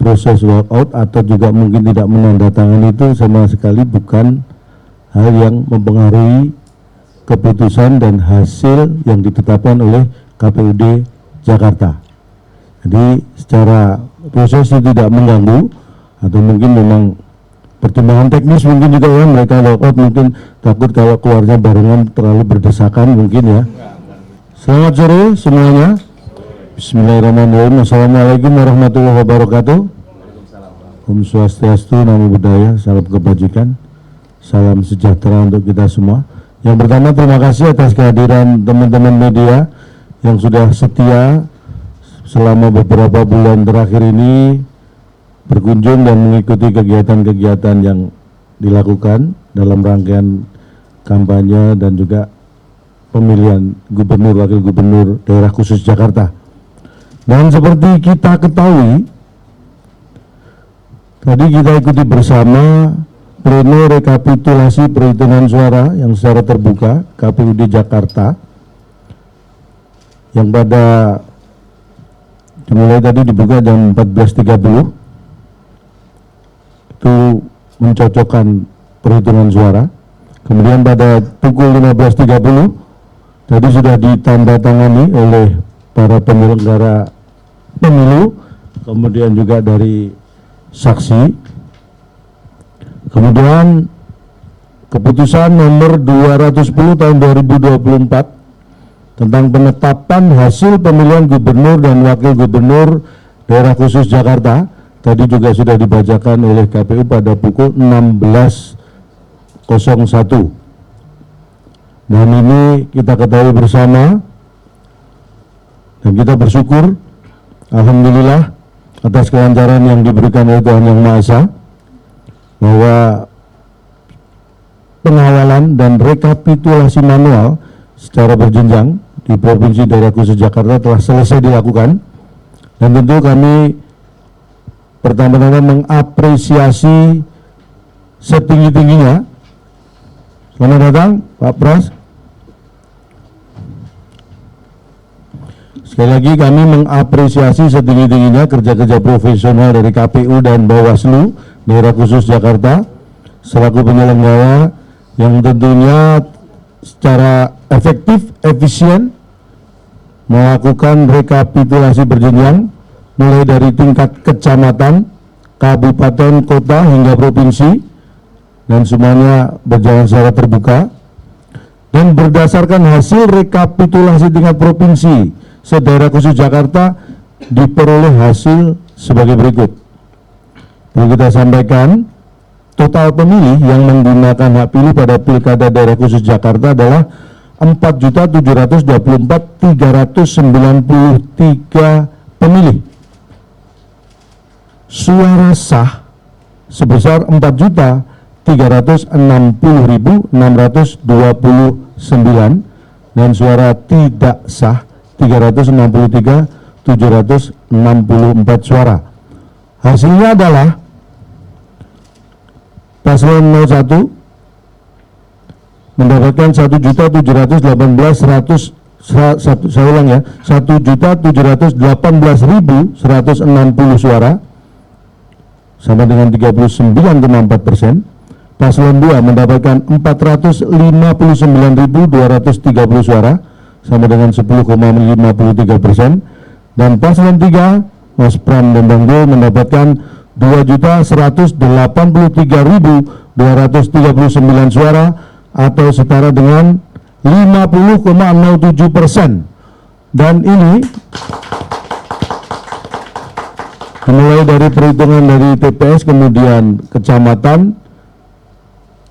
proses walkout atau juga mungkin tidak menandatangani itu sama sekali bukan hal yang mempengaruhi keputusan dan hasil yang ditetapkan oleh KPUD Jakarta. Jadi secara proses itu tidak mengganggu, atau mungkin memang pertimbangan teknis mungkin juga ya, mereka walkout mungkin takut kalau keluarnya barengan terlalu berdesakan mungkin ya. Selamat sore semuanya. Bismillahirrahmanirrahim. Assalamualaikum warahmatullahi wabarakatuh. Om Swastiastu, Namo Buddhaya, salam kebajikan, salam sejahtera untuk kita semua. Yang pertama, terima kasih atas kehadiran teman-teman media yang sudah setia selama beberapa bulan terakhir ini berkunjung dan mengikuti kegiatan-kegiatan yang dilakukan dalam rangkaian kampanye dan juga pemilihan gubernur, wakil gubernur daerah khusus Jakarta. Dan seperti kita ketahui, tadi kita ikuti bersama pleno rekapitulasi perhitungan suara yang secara terbuka KPUD Jakarta yang pada dimulai tadi dibuka jam 14.30, itu mencocokkan perhitungan suara. Kemudian pada pukul 15.30 tadi sudah ditandatangani oleh para penyelenggara pemilu, kemudian juga dari saksi. Kemudian keputusan nomor 210 tahun 2024 tentang penetapan hasil pemilihan gubernur dan wakil gubernur daerah khusus Jakarta tadi juga sudah dibacakan oleh KPU pada pukul 16.01. Dan ini kita ketahui bersama dan kita bersyukur alhamdulillah atas kelancaran yang diberikan oleh Tuhan Yang Maha Esa, bahwa pengawalan dan rekapitulasi manual secara berjenjang di Provinsi Daerah Khusus Jakarta telah selesai dilakukan. Dan tentu kami pertama-tama mengapresiasi setinggi-tingginya. Selamat datang Pak Pras. Sekali lagi kami mengapresiasi setinggi-tingginya kerja-kerja profesional dari KPU dan Bawaslu Daerah Khusus Jakarta selaku penyelenggara yang tentunya secara efektif, efisien melakukan rekapitulasi berjenjang mulai dari tingkat kecamatan, kabupaten, kota hingga provinsi, dan semuanya berjalan secara terbuka. Dan berdasarkan hasil rekapitulasi tingkat provinsi se-Daerah Khusus Jakarta diperoleh hasil sebagai berikut. Perlu kita sampaikan, total pemilih yang menggunakan hak pilih pada Pilkada Daerah Khusus Jakarta adalah 4.724.393 pemilih. Suara sah sebesar 4.360.629 dan suara tidak sah 363.764 suara. Hasilnya adalah paslon 01 mendapatkan 1.718.160 suara sama dengan 39,4%. Paslon 2 mendapatkan 459.230 suara sama dengan 10,53%. Dan paslon 3 Mas Pram dan Bang Dul mendapatkan 2.183.239 suara atau setara dengan 50,07%. Dan ini dimulai dari perhitungan dari TPS, kemudian kecamatan,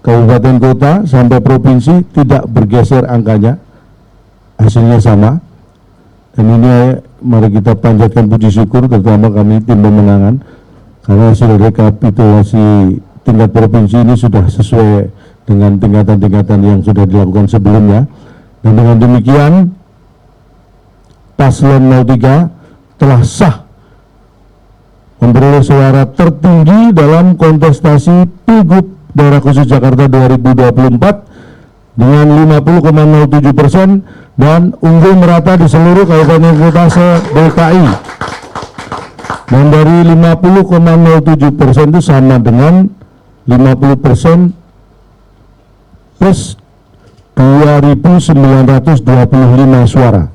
kabupaten, kota, sampai provinsi tidak bergeser angkanya, hasilnya sama. Dan ini mari kita panjatkan puji syukur, terutama kami tim pemenangan, karena hasil rekapitulasi tingkat provinsi ini sudah sesuai dengan tingkatan-tingkatan yang sudah dilakukan sebelumnya. Dan dengan demikian paslon 03 telah sah memperoleh suara tertinggi dalam kontestasi Pilgub Daerah Khusus Jakarta 2024 dengan 50,07% dan unggul merata di seluruh kabupaten kota se-DKI. Dan dari 50,07% itu sama dengan 50% plus 2.925 suara.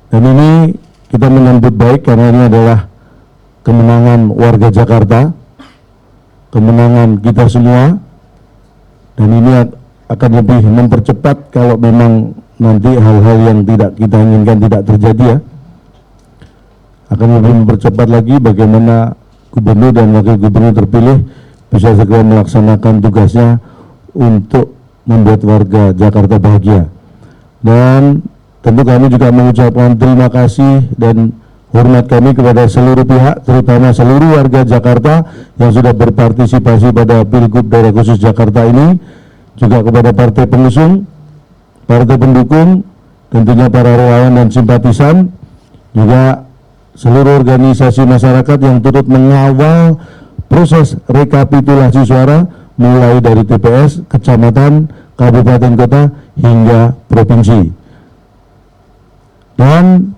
Dan ini kita menyambut baik karena ini adalah kemenangan warga Jakarta, kemenangan kita semua, dan ini akan lebih mempercepat kalau memang nanti hal-hal yang tidak kita inginkan tidak terjadi ya. Akan lebih mempercepat lagi bagaimana gubernur dan wakil gubernur terpilih bisa segera melaksanakan tugasnya untuk membuat warga Jakarta bahagia. Dan tentu kami juga mengucapkan terima kasih dan hormat kami kepada seluruh pihak, terutama seluruh warga Jakarta yang sudah berpartisipasi pada Pilgub Daerah Khusus Jakarta ini, juga kepada partai pengusung, partai pendukung, tentunya para relawan dan simpatisan, juga seluruh organisasi masyarakat yang turut mengawal proses rekapitulasi suara mulai dari TPS, kecamatan, kabupaten, kota, hingga provinsi. Dan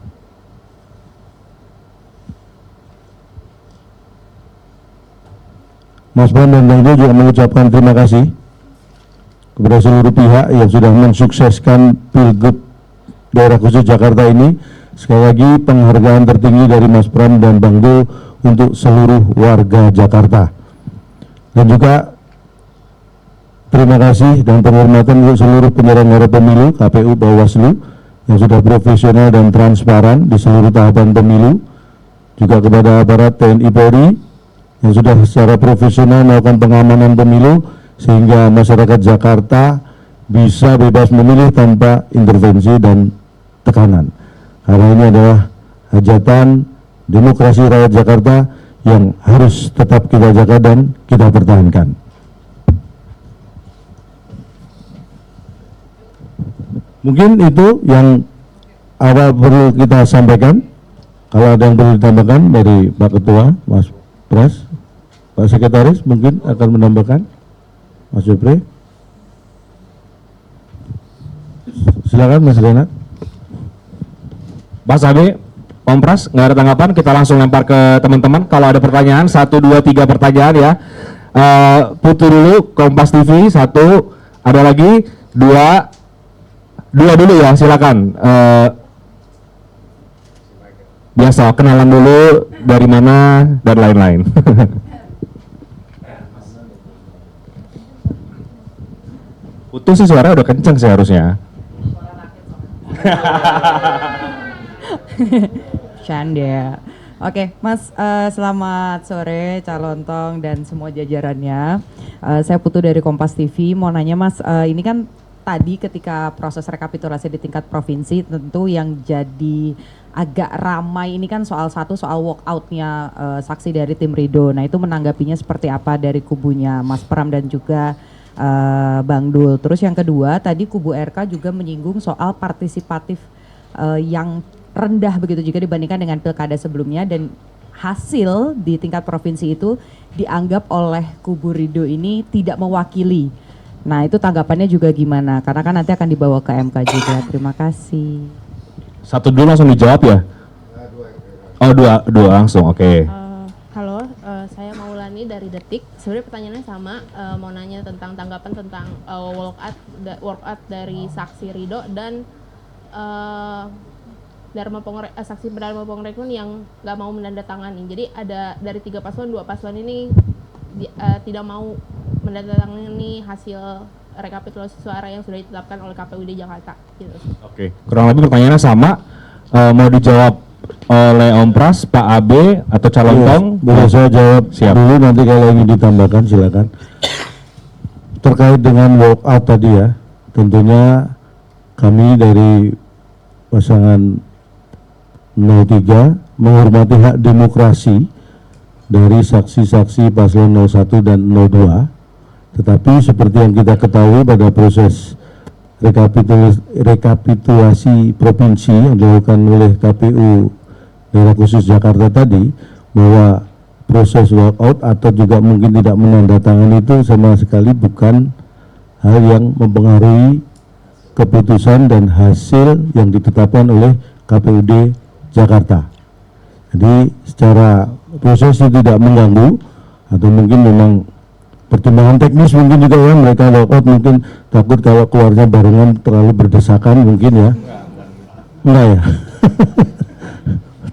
Mas Pram dan Bang Jo juga mengucapkan terima kasih kepada seluruh pihak yang sudah mensukseskan Pilgub Daerah Khusus Jakarta ini. Sekali lagi penghargaan tertinggi dari Mas Pram dan Bang Jo untuk seluruh warga Jakarta. Dan juga terima kasih dan penghormatan untuk seluruh penyelenggara pemilu, KPU, Bawaslu, yang sudah profesional dan transparan di seluruh tahapan pemilu, juga kepada aparat TNI Polri yang sudah secara profesional melakukan pengamanan pemilu sehingga masyarakat Jakarta bisa bebas memilih tanpa intervensi dan tekanan. Karena ini adalah hajatan demokrasi rakyat Jakarta yang harus tetap kita jaga dan kita pertahankan. Mungkin itu yang awal perlu kita sampaikan. Kalau ada yang perlu ditambahkan dari Pak Ketua, Mas Pres, Pak Sekretaris mungkin akan menambahkan. Mas Jupri. Silakan Mas Renat. Mas Abe, Om Pras, nggak ada tanggapan, kita langsung lempar ke teman-teman. Kalau ada pertanyaan, 1, 2, 3 pertanyaan ya. Putu dulu, Kompas TV, 1, ada lagi, 2 dulu ya, silakan. Biasa, kenalan dulu, dari mana, dan lain-lain. Putu sih suara udah kenceng sih harusnya. Canda. Oke, Mas, selamat sore calon tong dan semua jajarannya. Saya Putu dari Kompas TV. Mau nanya Mas, ini kan tadi ketika proses rekapitulasi di tingkat provinsi, tentu yang jadi agak ramai ini kan soal walkoutnya saksi dari tim Ridho. Nah itu menanggapinya seperti apa dari kubunya Mas Pram dan juga Bang Dul. Terus yang kedua, tadi kubu RK juga menyinggung soal partisipatif yang rendah begitu jika dibandingkan dengan pilkada sebelumnya, dan hasil di tingkat provinsi itu dianggap oleh kubu Ridho ini tidak mewakili. Nah itu tanggapannya juga gimana? Karena kan nanti akan dibawa ke MK juga. Terima kasih. 1 dulu langsung dijawab ya? Oh dua langsung, oke. Halo, saya Maulani dari Detik. Sebenarnya pertanyaannya sama, mau nanya tentang tanggapan tentang walkout dari saksi Ridho dan saksi Dharma Pongrekun yang nggak mau menandatangani. Jadi ada dari 3 paslon, 2 paslon ini tidak mau menandatangani hasil rekapitulasi suara yang sudah ditetapkan oleh KPUD Jakarta. Gitu. Oke, kurang lebih pertanyaannya sama. Mau dijawab oleh Om Pras, Pak AB atau calon tong? Boleh saya jawab. Siap. Dulu, nanti kalau ingin ditambahkan silakan. Terkait dengan walkout tadi ya, tentunya kami dari pasangan 03 menghormati hak demokrasi dari saksi-saksi paslon 01 dan 02. Tetapi seperti yang kita ketahui pada proses rekapitulasi provinsi yang dilakukan oleh KPU Daerah Khusus Jakarta tadi, bahwa proses walkout atau juga mungkin tidak menandatangani itu sama sekali bukan hal yang mempengaruhi keputusan dan hasil yang ditetapkan oleh KPUD Jakarta. Jadi secara proses itu tidak mengganggu, atau mungkin memang pertimbangan teknis mungkin juga ya, mereka walkout mungkin takut kalau keluarnya barengan terlalu berdesakan mungkin ya. Enggak ya.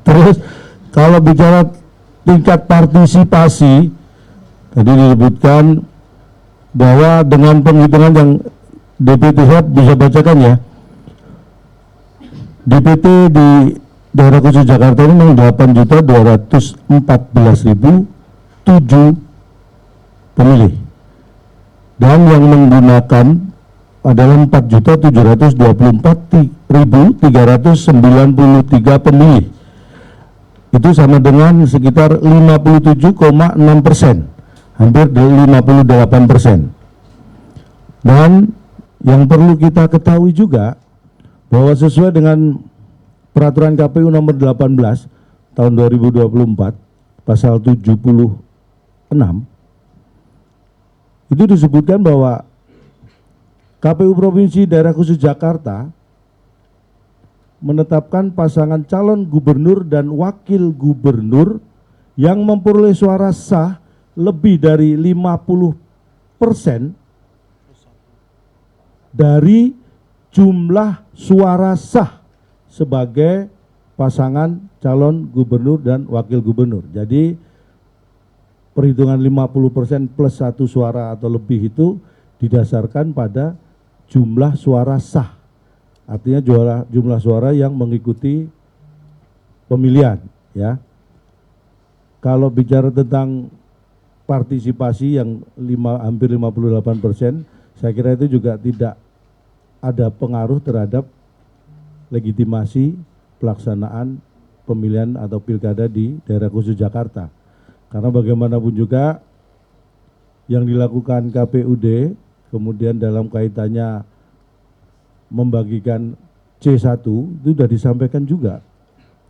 Terus kalau bicara tingkat partisipasi, tadi disebutkan bahwa dengan penghitungan yang DPT saya bisa bacakan ya. DPT di daerah khusus Jakarta ini memang 8.214.007 pemilih, dan yang menggunakan adalah 4.724.393 pemilih. Itu sama dengan sekitar 57,6%, hampir 58%. Dan yang perlu kita ketahui juga bahwa sesuai dengan peraturan KPU nomor 18 tahun 2024 pasal 76 itu disebutkan bahwa KPU Provinsi Daerah Khusus Jakarta menetapkan pasangan calon gubernur dan wakil gubernur yang memperoleh suara sah lebih dari 50% dari jumlah suara sah sebagai pasangan calon gubernur dan wakil gubernur. Jadi perhitungan 50% plus 1 suara atau lebih itu didasarkan pada jumlah suara sah. Artinya jumlah suara yang mengikuti pemilihan ya. Kalau bicara tentang partisipasi yang hampir 58%, saya kira itu juga tidak ada pengaruh terhadap legitimasi pelaksanaan pemilihan atau pilkada di daerah khusus Jakarta. Karena bagaimanapun juga yang dilakukan KPUD, kemudian dalam kaitannya membagikan C1, itu sudah disampaikan juga.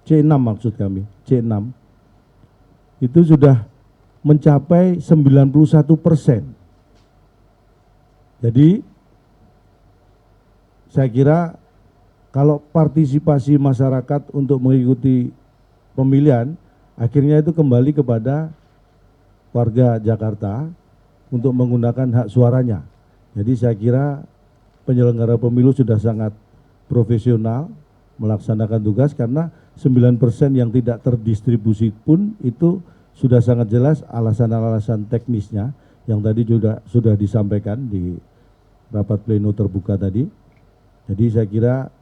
C6 maksud kami, C6. Itu sudah mencapai 91%. Jadi saya kira kalau partisipasi masyarakat untuk mengikuti pemilihan, akhirnya itu kembali kepada warga Jakarta untuk menggunakan hak suaranya. Jadi saya kira penyelenggara pemilu sudah sangat profesional melaksanakan tugas, karena 9% yang tidak terdistribusi pun itu sudah sangat jelas alasan-alasan teknisnya yang tadi juga sudah disampaikan di rapat pleno terbuka tadi. Jadi saya kira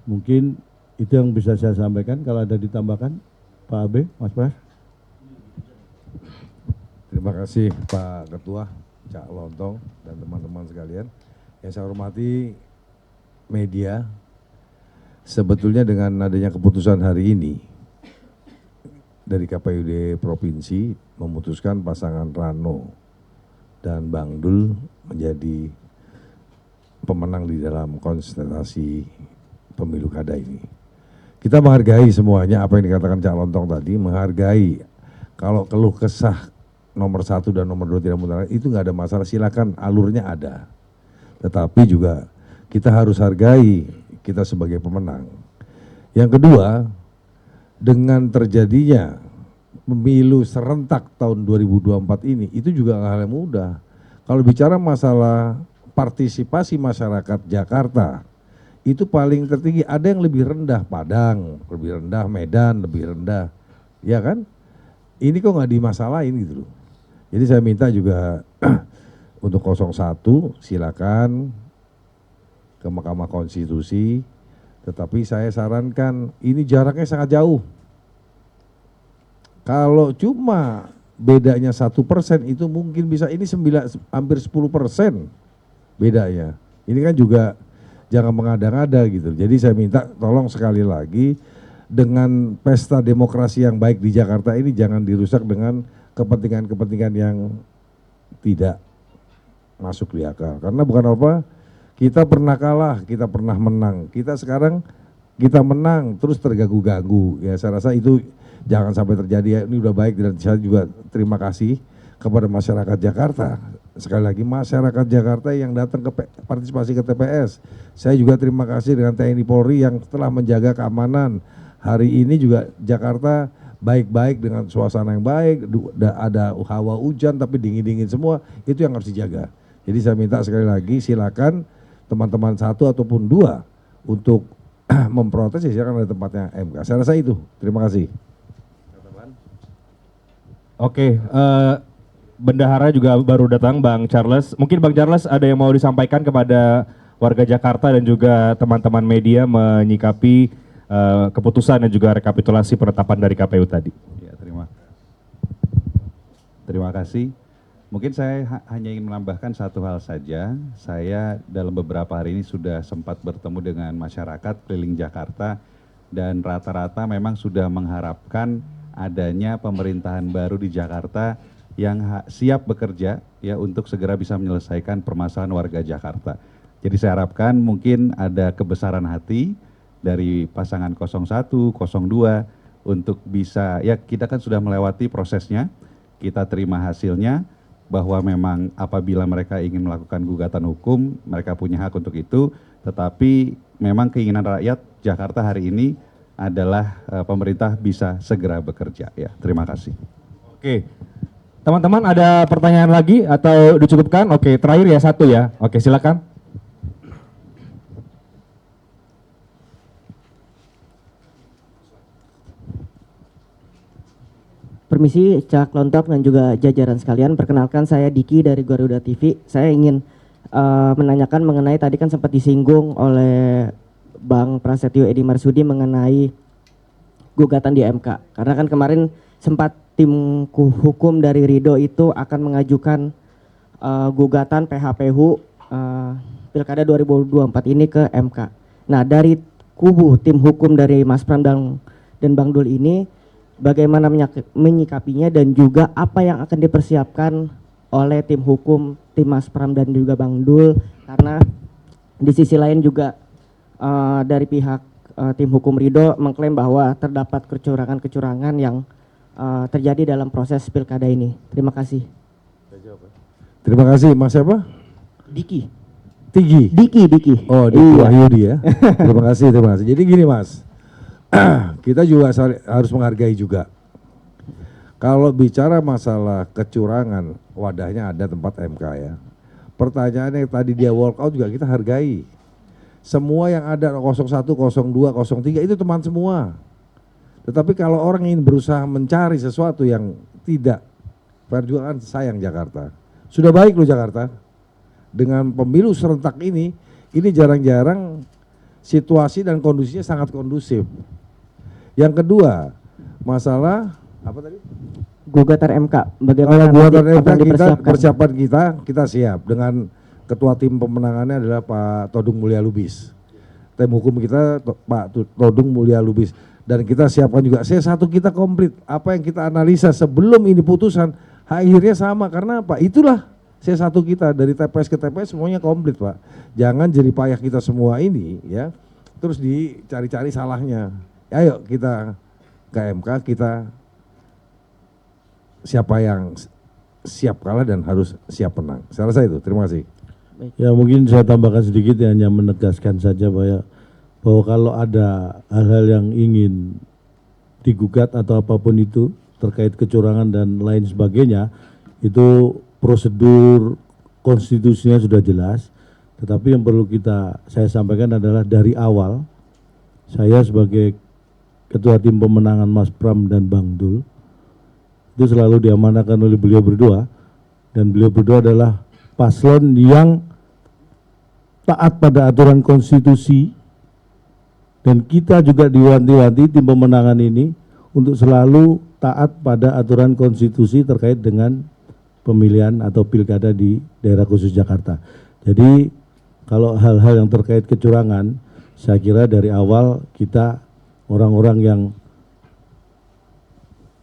mungkin itu yang bisa saya sampaikan. Kalau ada ditambahkan, Pak Abe, Mas Pras. Terima kasih Pak Ketua, Cak Lontong, dan teman-teman sekalian. Yang saya hormati media, sebetulnya dengan adanya keputusan hari ini dari KPUD Provinsi memutuskan pasangan Rano dan Bang Dul menjadi pemenang di dalam konsentrasi pemilu kada ini. Kita menghargai semuanya apa yang dikatakan Cak Lontong tadi, menghargai kalau keluh kesah nomor 1 dan nomor 2 tidak mutlak itu nggak ada masalah, silakan, alurnya ada. Tetapi juga kita harus hargai kita sebagai pemenang. Yang kedua, dengan terjadinya pemilu serentak tahun 2024 ini, itu juga hal yang mudah. Kalau bicara masalah partisipasi masyarakat Jakarta, itu paling tertinggi, ada yang lebih rendah Padang, lebih rendah Medan, lebih rendah, ya kan? Ini kok nggak dimasalahin gitu loh. Jadi saya minta juga untuk 01 silakan ke Mahkamah Konstitusi, tetapi saya sarankan ini jaraknya sangat jauh. Kalau cuma bedanya 1% itu mungkin bisa, ini hampir 10% bedanya. Ini kan juga jangan mengada-ngada gitu. Jadi saya minta tolong sekali lagi, dengan pesta demokrasi yang baik di Jakarta ini jangan dirusak dengan kepentingan-kepentingan yang tidak masuk di akal. Karena bukan apa, kita pernah kalah, kita pernah menang. Kita sekarang kita menang terus terganggu-ganggu. Ya saya rasa itu jangan sampai terjadi ya. Ini udah baik, dan saya juga terima kasih kepada masyarakat Jakarta. Sekali lagi masyarakat Jakarta yang datang ke partisipasi ke TPS. Saya juga terima kasih dengan TNI Polri yang telah menjaga keamanan. Hari ini juga Jakarta baik-baik dengan suasana yang baik, ada hawa hujan tapi dingin-dingin semua, itu yang harus dijaga. Jadi saya minta sekali lagi silakan teman-teman satu ataupun dua untuk memprotes, ya silakan ada tempatnya MK. Saya rasa itu. Terima kasih. Oke, bendahara juga baru datang, Bang Charles. Mungkin Bang Charles ada yang mau disampaikan kepada warga Jakarta dan juga teman-teman media menyikapi keputusan dan juga rekapitulasi penetapan dari KPU tadi. Ya, terima kasih. Mungkin saya hanya ingin menambahkan satu hal saja. Saya dalam beberapa hari ini sudah sempat bertemu dengan masyarakat keliling Jakarta dan rata-rata memang sudah mengharapkan adanya pemerintahan baru di Jakarta yang siap bekerja ya untuk segera bisa menyelesaikan permasalahan warga Jakarta. Jadi saya harapkan mungkin ada kebesaran hati dari pasangan 01, 02 untuk bisa, ya kita kan sudah melewati prosesnya, kita terima hasilnya, bahwa memang apabila mereka ingin melakukan gugatan hukum, mereka punya hak untuk itu, tetapi memang keinginan rakyat Jakarta hari ini adalah pemerintah bisa segera bekerja. Ya, terima kasih. Oke, teman-teman ada pertanyaan lagi atau dicukupkan? Oke, terakhir ya satu ya. Oke, silakan. Permisi Cak Lontong dan juga jajaran sekalian, perkenalkan saya Diki dari Garuda TV. Saya ingin menanyakan mengenai tadi kan sempat disinggung oleh Bang Prasetyo Edi Marsudi mengenai gugatan di MK. Karena kan kemarin sempat tim hukum dari Ridho itu akan mengajukan gugatan PHPU Pilkada 2024 ini ke MK. Nah, dari kubu tim hukum dari Mas Pram dan Bang Dul ini, bagaimana menyikapinya dan juga apa yang akan dipersiapkan oleh tim hukum, tim Mas Pram dan juga Bang Dul, karena di sisi lain juga dari pihak tim hukum Ridho mengklaim bahwa terdapat kecurangan-kecurangan yang terjadi dalam proses pilkada ini. Terima kasih. Terima kasih, Mas siapa? Diki. Diki. Oh, Diki Iya. Wahyudi ya. Terima kasih. Jadi gini Mas, kita juga harus menghargai juga. Kalau bicara masalah kecurangan, wadahnya ada tempat MK ya. Pertanyaannya tadi dia walk out juga kita hargai. Semua yang ada 01, 02, 03 itu teman semua. Tetapi kalau orang ingin berusaha mencari sesuatu yang tidak fair juga kan sayang Jakarta. Sudah baik loh Jakarta. Dengan pemilu serentak ini jarang-jarang situasi dan kondisinya sangat kondusif. Yang kedua, masalah apa tadi? Gugatan MK. Bagaimana gugatan nanti MK akan kita dipersiapkan? persiapan kita siap dengan ketua tim pemenangannya adalah Pak Todung Mulya Lubis. Tim hukum kita Pak Todung Mulya Lubis dan kita siapkan juga C1 kita komplit. Apa yang kita analisa sebelum ini putusan akhirnya sama karena apa? Itulah C1 kita dari TPS ke TPS semuanya komplit Pak. Jangan jadi payah kita semua ini ya. Terus dicari-cari salahnya. Ayo kita ke MK, kita siapa yang siap kalah dan harus siap menang. Saya rasa itu. Terima kasih. Ya mungkin saya tambahkan sedikit ya, hanya menegaskan saja bahwa kalau ada hal-hal yang ingin digugat atau apapun itu terkait kecurangan dan lain sebagainya, itu prosedur konstitusinya sudah jelas. Tetapi yang perlu saya sampaikan adalah dari awal saya sebagai ketua tim pemenangan Mas Pram dan Bang Dul itu selalu diamanahkan oleh beliau berdua, dan beliau berdua adalah paslon yang taat pada aturan konstitusi, dan kita juga diwanti-wanti tim pemenangan ini untuk selalu taat pada aturan konstitusi terkait dengan pemilihan atau pilkada di daerah khusus Jakarta. Jadi kalau hal-hal yang terkait kecurangan, saya kira dari awal kita orang-orang yang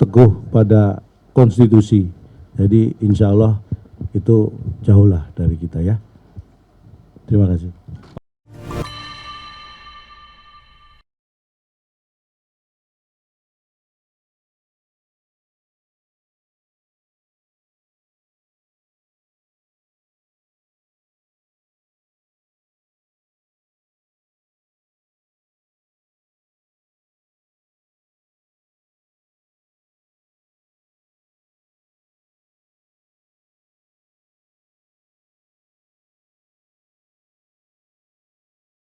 teguh pada konstitusi. Jadi insya Allah itu jauhlah dari kita ya. Terima kasih.